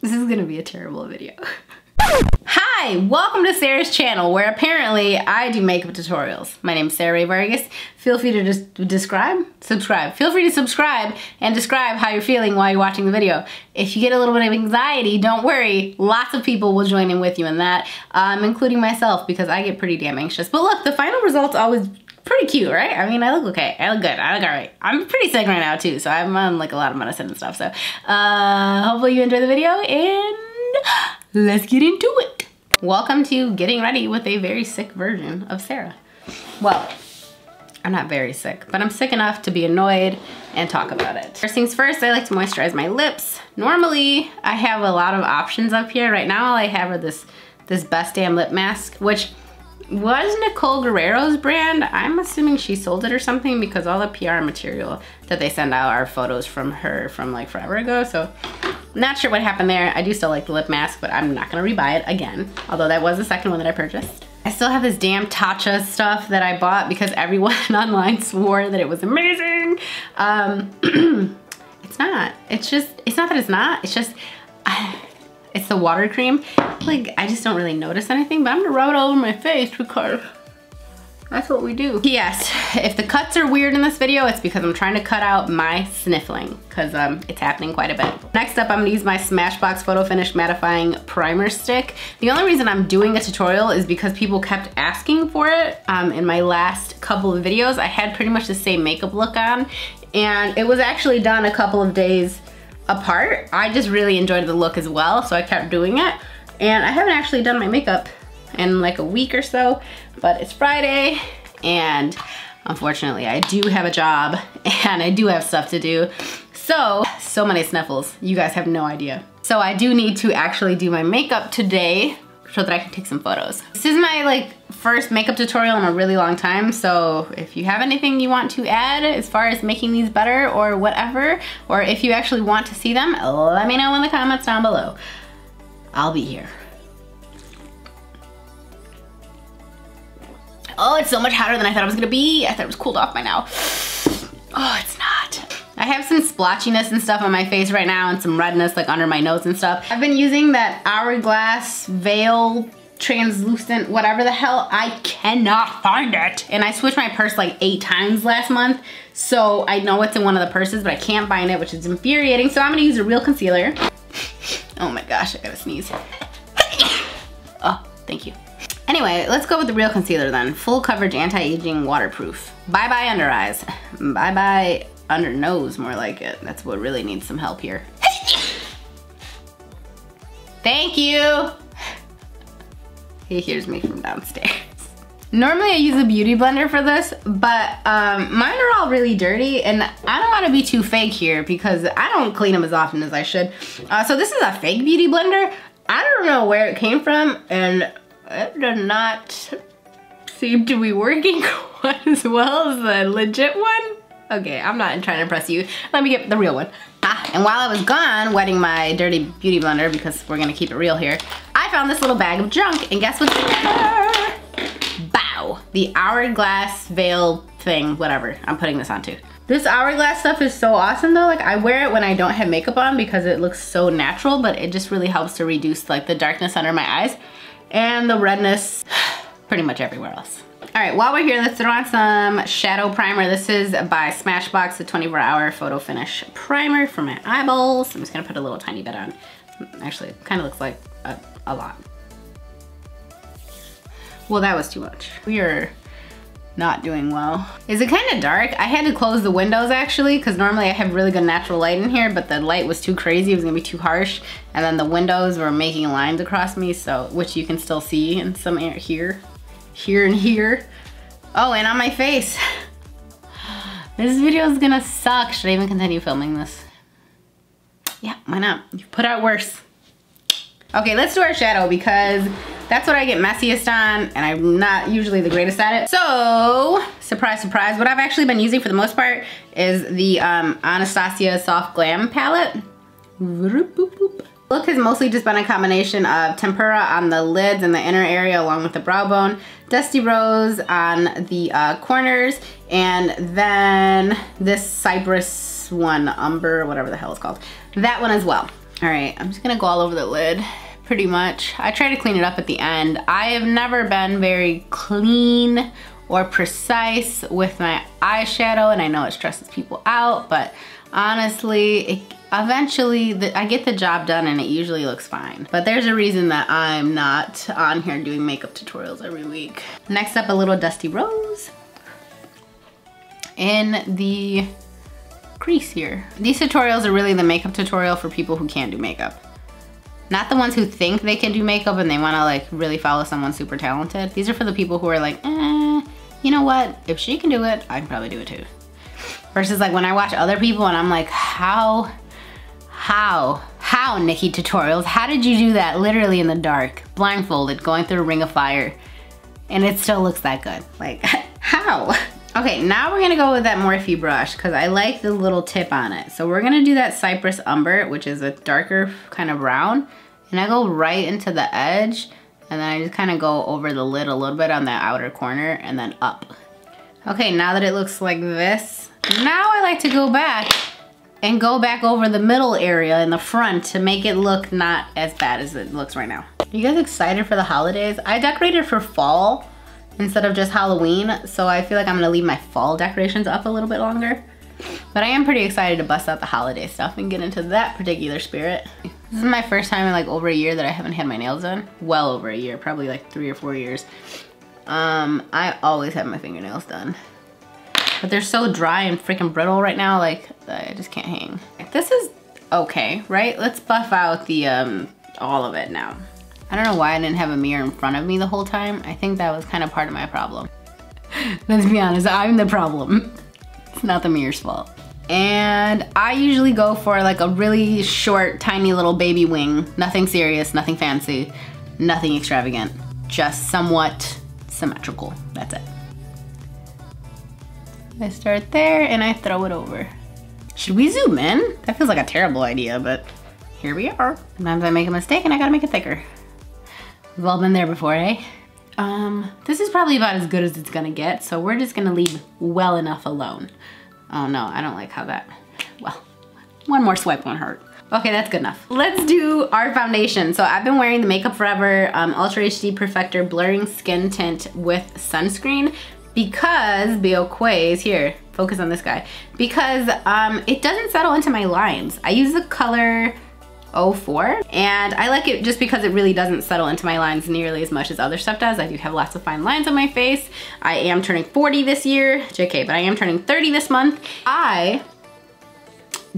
This is gonna be a terrible video. Hi, welcome to Sarah's channel, where apparently I do makeup tutorials. My name is Sarah Rae Vargas. Feel free to subscribe. Feel free to subscribe and describe how you're feeling while you're watching the video. If you get a little bit of anxiety, don't worry. Lots of people will join in with you in that, including myself, because I get pretty damn anxious. But look, the final result's always pretty cute, right? I mean, I look okay. I look good. I look all right. I'm pretty sick right now too, so I'm on like a lot of medicine and stuff. So hopefully you enjoy the video, and let's get into it. Welcome to getting ready with a very sick version of Sarah. Well, I'm not very sick, but I'm sick enough to be annoyed and talk about it. First things first, I like to moisturize my lips. Normally, I have a lot of options up here. Right now, all I have are this Best Damn Lip Mask, which was Nicole Guerrero's brand. I'm assuming she sold it or something, because all the PR material that they send out are photos from her from like forever ago. So not sure what happened there. I do still like the lip mask, but I'm not gonna rebuy it again. Although that was the second one that I purchased. I still have this damn Tatcha stuff that I bought because everyone online swore that it was amazing. It's not. It's not that it's not. It's just, it's the water cream. Like, I just don't really notice anything, but I'm gonna rub it all over my face because that's what we do. Yes, if the cuts are weird in this video, it's because I'm trying to cut out my sniffling, because it's happening quite a bit. Next up, I'm gonna use my Smashbox Photo Finish Mattifying Primer Stick. The only reason I'm doing a tutorial is because people kept asking for it. In my last couple of videos, I had pretty much the same makeup look on, and it was actually done a couple of days apart. I just really enjoyed the look as well, so I kept doing it. And I haven't actually done my makeup in like a week or so, but it's Friday, and unfortunately I do have a job and I do have stuff to do. So many sniffles, you guys have no idea. So I do need to actually do my makeup today so that I can take some photos. This is my like first makeup tutorial in a really long time, so if you have anything you want to add as far as making these better or whatever, or if you actually want to see them, let me know in the comments down below. I'll be here. Oh, it's so much hotter than I thought it was gonna be. I thought it was cooled off by now. Oh, it's not. I have some splotchiness and stuff on my face right now, and some redness like under my nose and stuff. I've been using that Hourglass Veil translucent whatever the hell. I cannot find it. And I switched my purse like 8 times last month, so I know it's in one of the purses, but I can't find it, which is infuriating. So I'm gonna use a real concealer. Oh my gosh, I gotta sneeze. Oh, thank you. Anyway, let's go with the real concealer then. Full coverage, anti-aging, waterproof. Bye-bye under eyes. Bye-bye under nose, more like it. That's what really needs some help here. Thank you. He hears me from downstairs. Normally I use a beauty blender for this, but mine are all really dirty, and I don't want to be too fake here because I don't clean them as often as I should. So this is a fake beauty blender. I don't know where it came from, and it does not seem to be working quite as well as the legit one. Okay, I'm not trying to impress you. Let me get the real one. And while I was gone wetting my dirty beauty blender, because we're gonna keep it real here, I found this little bag of junk, and guess what's in there? Bow! The Hourglass Veil thing, whatever I'm putting this on too. This Hourglass stuff is so awesome though. Like, I wear it when I don't have makeup on because it looks so natural, but it just really helps to reduce like the darkness under my eyes and the redness pretty much everywhere else. All right, while we're here, let's throw on some shadow primer. This is by Smashbox, the 24-hour photo finish primer for my eyeballs. I'm just gonna put a little tiny bit on. Actually, it kind of looks like a lot. Well, that was too much. We are not doing well. Is it kind of dark? I had to close the windows actually, because normally I have really good natural light in here, but the light was too crazy. It was gonna be too harsh. And then the windows were making lines across me, so which you can still see in some air here and here. Oh, and on my face. This video is gonna suck. Should I even continue filming this? Yeah, why not? You've put out worse. Okay, let's do our shadow because that's what I get messiest on, and I'm not usually the greatest at it. So, surprise, surprise, what I've actually been using for the most part is the Anastasia Soft Glam palette. Look has mostly just been a combination of tempera on the lids and the inner area along with the brow bone, Dusty Rose on the corners, and then this Cypress one, Umber, whatever the hell it's called. That one as well. All right, I'm just gonna go all over the lid, pretty much. I try to clean it up at the end. I have never been very clean or precise with my eyeshadow, and I know it stresses people out, but honestly, eventually I get the job done and it usually looks fine. But there's a reason that I'm not on here doing makeup tutorials every week. Next up, a little Dusty Rose in the crease here. These tutorials are really the makeup tutorial for people who can't do makeup. Not the ones who think they can do makeup and they wanna like really follow someone super talented. These are for the people who are like, you know what? If she can do it, I can probably do it too. Versus like when I watch other people and I'm like, how Nikki Tutorials? How did you do that literally in the dark, blindfolded, going through a ring of fire, and it still looks that good? Like, how? Okay, now we're gonna go with that Morphe brush because I like the little tip on it. So we're gonna do that Cypress Umber, which is a darker kind of brown, and I go right into the edge, and then I just kind of go over the lid a little bit on that outer corner and then up. Okay, now that it looks like this, now I like to go back and go back over the middle area in the front to make it look not as bad as it looks right now. Are you guys excited for the holidays? I decorated for fall instead of just Halloween, so I feel like I'm gonna leave my fall decorations up a little bit longer. But I am pretty excited to bust out the holiday stuff and get into that particular spirit. This is my first time in like over a year that I haven't had my nails done. Well over a year, probably like 3 or 4 years. I always have my fingernails done. But they're so dry and freaking brittle right now, like I just can't hang. This is okay, right? Let's buff out the all of it now. I don't know why I didn't have a mirror in front of me the whole time. I think that was kind of part of my problem. Let's be honest, I'm the problem. It's not the mirror's fault. And I usually go for like a really short, tiny little baby wing. Nothing serious, nothing fancy, nothing extravagant. Just somewhat symmetrical, that's it. I start there and I throw it over. Should we zoom in? That feels like a terrible idea, but here we are. Sometimes I make a mistake and I gotta make it thicker. We've all been there before, eh? This is probably about as good as it's gonna get, so we're just gonna leave well enough alone. Oh no, I don't like how that, well, one more swipe won't hurt. Okay, that's good enough. Let's do our foundation. So I've been wearing the Makeup Forever Ultra HD Perfector Blurring Skin Tint with Sunscreen because Bioquay is here. Focus on this guy. Because it doesn't settle into my lines. I use the color 04 and I like it just because it really doesn't settle into my lines nearly as much as other stuff does. I do have lots of fine lines on my face. I am turning 40 this year, JK, but I am turning 30 this month. I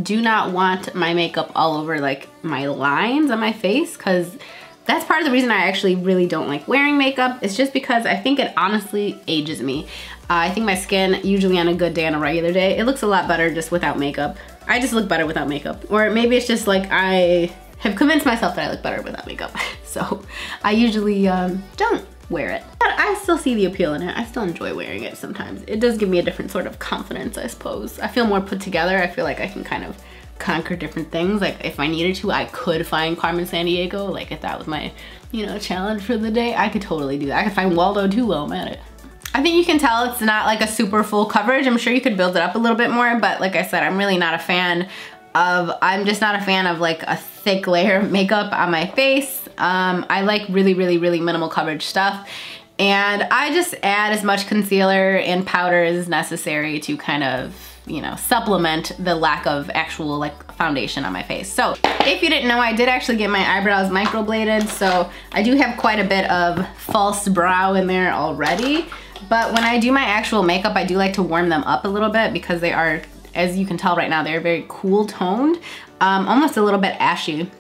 do not want my makeup all over like my lines on my face because that's part of the reason I actually really don't like wearing makeup. It's just because I think it honestly ages me. I think my skin, usually on a good day, on a regular day, it looks a lot better just without makeup. I just look better without makeup. Or maybe it's just like I have convinced myself that I look better without makeup. So I usually don't wear it. But I still see the appeal in it. I still enjoy wearing it sometimes. It does give me a different sort of confidence, I suppose. I feel more put together. I feel like I can kind of conquer different things. Like if I needed to, I could find Carmen Sandiego. Like if that was my, you know, challenge for the day, I could totally do that. I could find Waldo too while I'm at it. I think you can tell it's not like a super full coverage. I'm sure you could build it up a little bit more, but like I said, I'm really not a fan of, I'm just not a fan of like a thick layer of makeup on my face. I like really, really, really minimal coverage stuff. And I just add as much concealer and powder as necessary to kind of, you know, supplement the lack of actual like foundation on my face. So if you didn't know, I did actually get my eyebrows microbladed. So I do have quite a bit of false brow in there already. But when I do my actual makeup, I do like to warm them up a little bit because they are, as you can tell right now, they're very cool toned, almost a little bit ashy,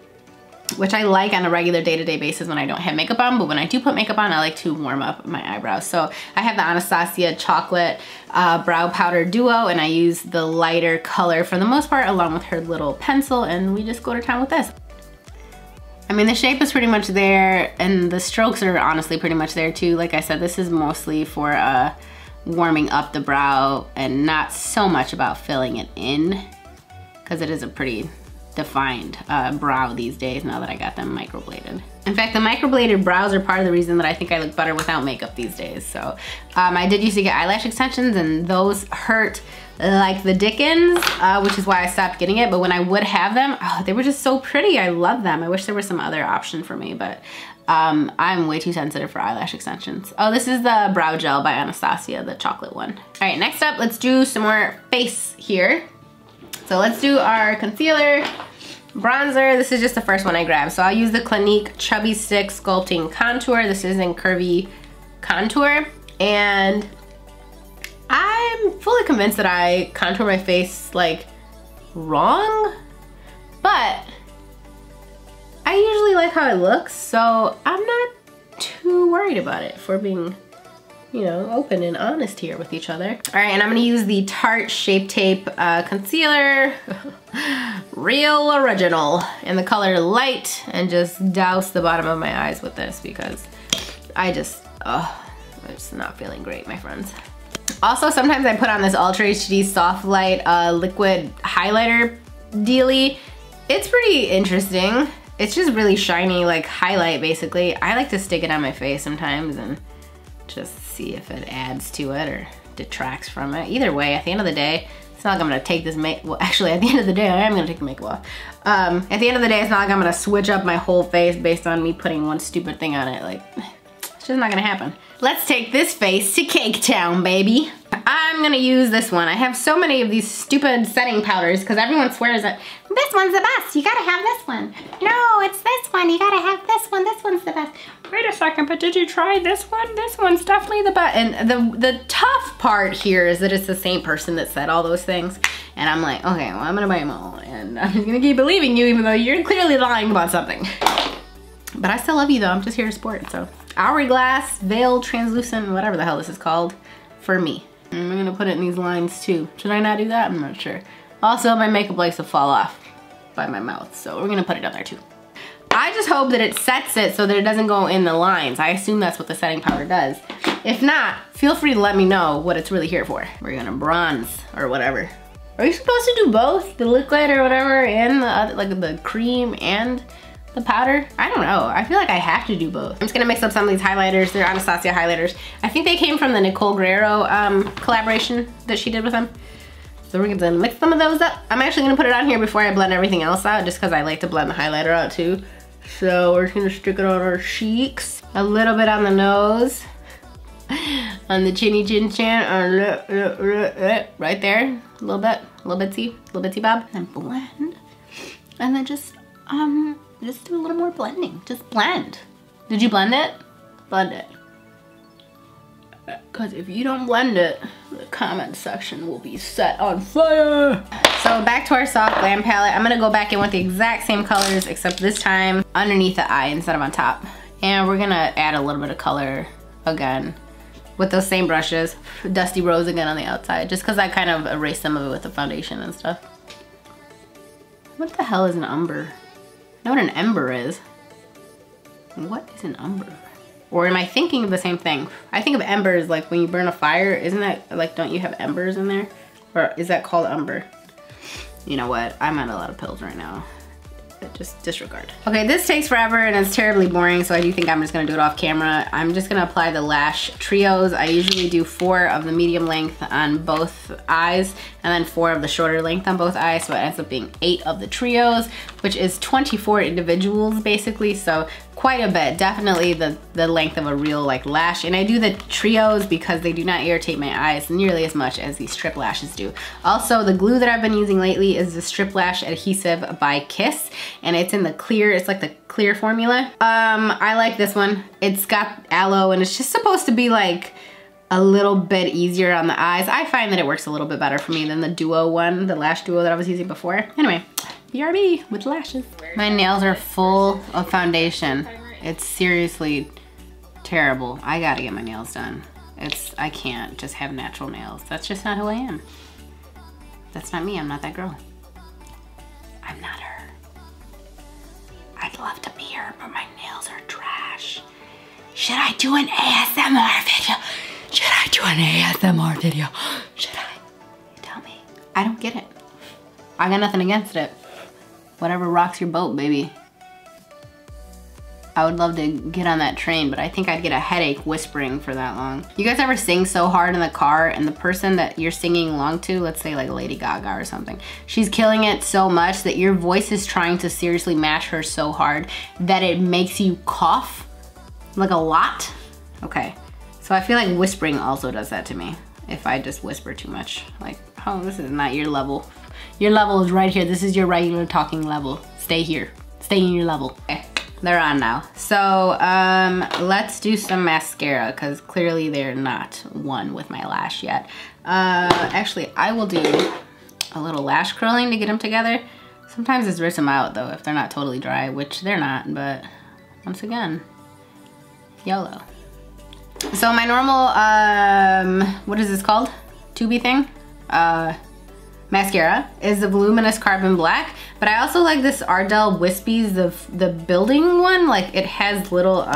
which I like on a regular day-to-day basis when I don't have makeup on, but when I do put makeup on, I like to warm up my eyebrows. So I have the Anastasia Chocolate Brow Powder Duo, and I use the lighter color for the most part, along with her little pencil, and we just go to town with this. I mean, the shape is pretty much there, and the strokes are honestly pretty much there too. Like I said, this is mostly for warming up the brow and not so much about filling it in, because it is a pretty defined brow these days now that I got them microbladed. In fact, the microbladed brows are part of the reason that I think I look better without makeup these days. So I did used to get eyelash extensions, and those hurt like the Dickens, which is why I stopped getting it. But when I would have them, oh, they were just so pretty. I love them. I wish there was some other option for me, but I'm way too sensitive for eyelash extensions. Oh, this is the Brow Gel by Anastasia, the chocolate one. All right, next up, let's do some more face here. So let's do our concealer, bronzer. This is just the first one I grabbed. So I'll use the Clinique Chubby Stick Sculpting Contour. This is in Curvy Contour. And I'm fully convinced that I contour my face like wrong, but I usually like how it looks, so I'm not too worried about it, for being, you know, open and honest here with each other. All right, and I'm gonna use the Tarte Shape Tape Concealer, Real Original, in the color Light, and just douse the bottom of my eyes with this because I'm just not feeling great, my friends. Also, sometimes I put on this Ultra HD Soft Light liquid highlighter dealie. It's pretty interesting. It's just really shiny, like highlight basically. I like to stick it on my face sometimes and just see if it adds to it or detracts from it. Either way, at the end of the day, it's not like I'm gonna take this well, actually at the end of the day, I am gonna take the makeup off. At the end of the day, it's not like I'm gonna switch up my whole face based on me putting one stupid thing on it. Like, it's just not gonna happen. Let's take this face to Cake Town, baby. I'm gonna use this one. I have so many of these stupid setting powders because everyone swears that this one's the best. You gotta have this one. No, it's this one. You gotta have this one. This one's the best. Wait a second, but did you try this one? This one's definitely the best. And the tough part here is that it's the same person that said all those things. And I'm like, okay, well, I'm gonna buy them all. And I'm just gonna keep believing you even though you're clearly lying about something. But I still love you though. I'm just here to support, so. Hourglass, Veil, Translucent, whatever the hell this is called, for me. I'm gonna put it in these lines too. Should I not do that? I'm not sure. Also, my makeup likes to fall off by my mouth, so we're gonna put it on there too. I just hope that it sets it so that it doesn't go in the lines. I assume that's what the setting powder does. If not, feel free to let me know what it's really here for. We're gonna bronze or whatever. Are you supposed to do both? The liquid or whatever and the other, like the cream and the powder? I don't know. I feel like I have to do both. I'm just gonna mix up some of these highlighters. They're Anastasia highlighters. I think they came from the Nicole Guerrero collaboration that she did with them. So we're gonna mix some of those up. I'm actually gonna put it on here before I blend everything else out, just because I like to blend the highlighter out too. So we're just gonna stick it on our cheeks, a little bit on the nose, on the chinny chin chin, right there, a little bitsy bob, and blend, and then just do a little more blending. Just blend. Did you blend it? Blend it. Because if you don't blend it, the comment section will be set on fire. So back to our soft glam palette. I'm gonna go back in with the exact same colors, except this time underneath the eye instead of on top. And we're gonna add a little bit of color again with those same brushes. Dusty Rose again on the outside, just because I kind of erased some of it with the foundation and stuff. What the hell is an umber? I know what an ember is. What is an umber? Or am I thinking of the same thing? I think of embers like when you burn a fire. Isn't that like, don't you have embers in there? Or is that called umber? You know what? I'm on a lot of pills right now. Just disregard. Okay, this takes forever and it's terribly boring, so I do think I'm just gonna do it off camera. I'm just gonna apply the lash trios. I usually do 4 of the medium length on both eyes and then 4 of the shorter length on both eyes, so it ends up being 8 of the trios, which is 24 individuals basically, so quite a bit. Definitely the length of a real like lash. And I do the trios because they do not irritate my eyes nearly as much as these strip lashes do. Also, the glue that I've been using lately is the Strip Lash Adhesive by Kiss, and it's in the clear, it's like the clear formula. I like this one. It's got aloe and it's just supposed to be like a little bit easier on the eyes. I find that it works a little bit better for me than the Duo one, the lash duo that I was using before. Anyway, BRB with lashes. My nails are full of foundation. It's seriously terrible. I gotta get my nails done. I can't just have natural nails. That's just not who I am. That's not me, I'm not that girl. I'm not her. I'd love to be her, but my nails are trash. Should I do an ASMR video? Should I do an ASMR video? Should I? You tell me. I don't get it. I got nothing against it. Whatever rocks your boat, baby. I would love to get on that train, but I think I'd get a headache whispering for that long. You guys ever sing so hard in the car and the person that you're singing along to, let's say like Lady Gaga or something, she's killing it so much that your voice is trying to seriously match her so hard that it makes you cough like a lot? Okay, so I feel like whispering also does that to me. If I just whisper too much, like, oh, this is not your level. Your level is right here. This is your regular talking level. Stay here, stay in your level. Okay. They're on now. So let's do some mascara because clearly they're not one with my lash yet. Actually, I will do a little lash curling to get them together. Sometimes it's rips them out though if they're not totally dry, which they're not, but once again, YOLO. So my normal, what is this called? Tubey thing? Mascara is the Voluminous Carbon Black, but I also like this Ardell Wispies, the building one. Like it has little,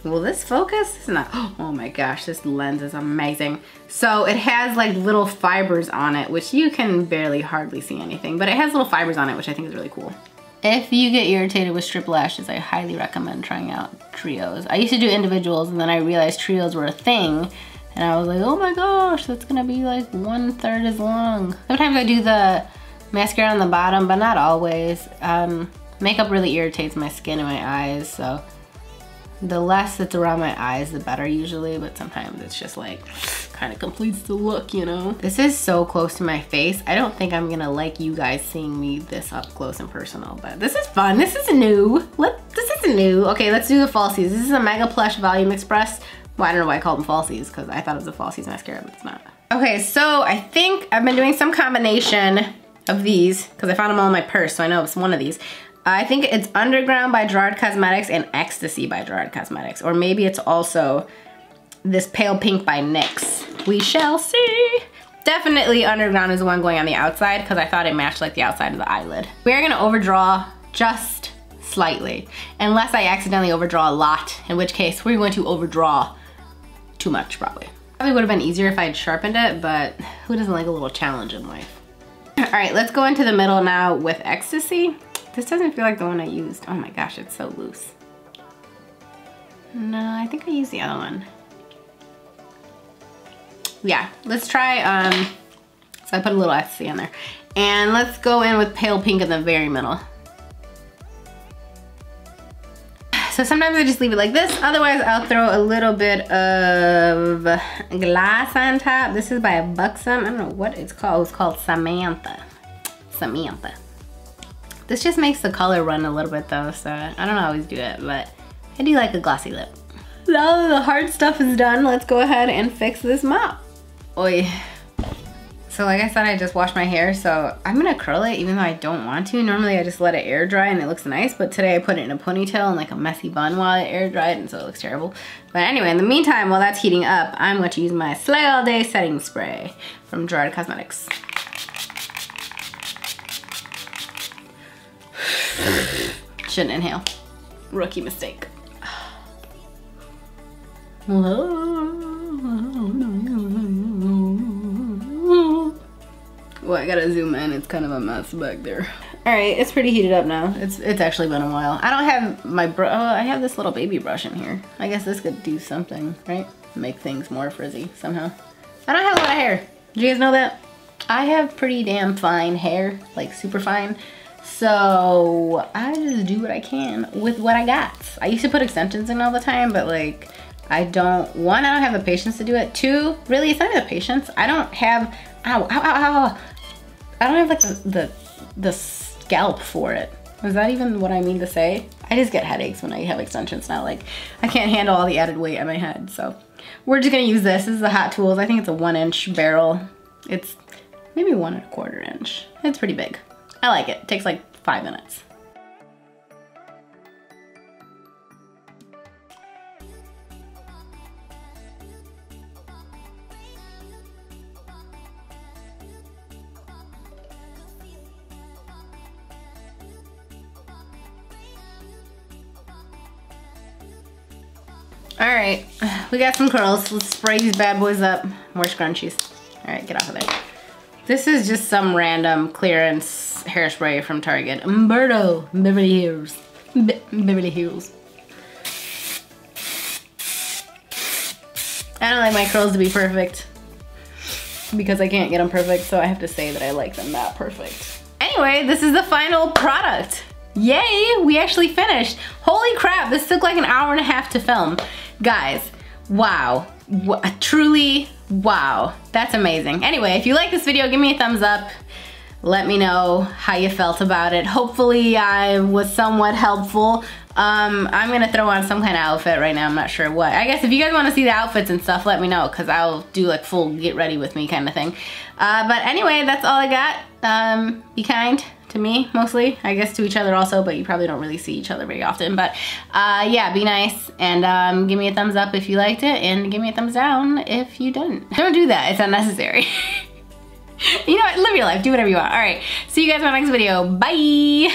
will this focus? It's not, oh my gosh, this lens is amazing. So it has like little fibers on it, which you can barely hardly see anything, but it has little fibers on it, which I think is really cool. If you get irritated with strip lashes, I highly recommend trying out trios. I used to do individuals and then I realized trios were a thing. And I was like, oh my gosh, that's gonna be like 1/3 as long. Sometimes I do the mascara on the bottom, but not always. Makeup really irritates my skin and my eyes, so the less that's around my eyes, the better usually, but sometimes it's just like, kind of completes the look, you know? This is so close to my face. I don't think I'm gonna like you guys seeing me this up close and personal, but this is fun. This is new. This is new. Okay, let's do the falsies. This is a Mega Plush Volume Express. Well, I don't know why I called them falsies because I thought it was a falsies mascara, but it's not. Okay, so I think I've been doing some combination of these because I found them all in my purse, so I know it's one of these. I think it's Underground by Gerard Cosmetics and Ecstasy by Gerard Cosmetics, or maybe it's also this Pale Pink by NYX. We shall see. Definitely Underground is the one going on the outside because I thought it matched like the outside of the eyelid. We're gonna overdraw just slightly, unless I accidentally overdraw a lot, in which case we're going to overdraw too much probably. Probably would have been easier if I had sharpened it, but who doesn't like a little challenge in life? All right, let's go into the middle now with Ecstasy. This doesn't feel like the one I used. Oh my gosh, it's so loose. No, I think I used the other one. Yeah, let's try, so I put a little Ecstasy in there. And let's go in with Pale Pink in the very middle. So sometimes I just leave it like this. Otherwise, I'll throw a little bit of glass on top. This is by Buxom. I don't know what it's called. It's called Samantha. Samantha. This just makes the color run a little bit though, so I don't always do it, but I do like a glossy lip. Now the hard stuff is done, let's go ahead and fix this mop. Oi. So like I said, I just washed my hair, so I'm gonna curl it even though I don't want to. Normally I just let it air dry and it looks nice, but today I put it in a ponytail and like a messy bun while it air dried, and so it looks terrible. But anyway, in the meantime, while that's heating up, I'm going to use my Slay All Day Setting Spray from Gerard Cosmetics. Shouldn't inhale. Rookie mistake. Well, I gotta zoom in. It's kind of a mess back there. All right, it's pretty heated up now. It's actually been a while. I don't have my brush. Oh, I have this little baby brush in here. I guess this could do something, right? Make things more frizzy somehow. I don't have a lot of hair. Did you guys know that? I have pretty damn fine hair, like super fine. So I just do what I can with what I got. I used to put extensions in all the time, but like, I don't have the patience to do it. Two, really, it's not even the patience. I don't have, ow, ow, ow, ow. I don't have like the scalp for it. Is that even what I mean to say? I just get headaches when I have extensions now. Like, I can't handle all the added weight on my head. So we're just gonna use this. This is the Hot Tools. I think it's a 1-inch barrel. It's maybe 1 1/4 inch. It's pretty big. I like it. It takes like 5 minutes. All right, we got some curls. Let's spray these bad boys up. More scrunchies. All right, get off of there. This is just some random clearance hairspray from Target. Umberto Beverly Hills. Beverly Hills. I don't like my curls to be perfect because I can't get them perfect, so I have to say that I like them that perfect. Anyway, this is the final product. Yay, we actually finished. Holy crap, this took like an hour and a half to film. Guys, wow. Truly, wow. That's amazing. Anyway, if you like this video, give me a thumbs up. Let me know how you felt about it. Hopefully I was somewhat helpful. I'm gonna throw on some kind of outfit right now, I'm not sure what. I guess if you guys wanna see the outfits and stuff, let me know, cause I'll do like full get ready with me kind of thing. But anyway, that's all I got. Be kind to me, mostly. I guess to each other also, but you probably don't really see each other very often. But yeah, be nice, and give me a thumbs up if you liked it, and give me a thumbs down if you didn't. Don't do that, it's unnecessary. You know what, live your life, do whatever you want. All right, see you guys in my next video, bye.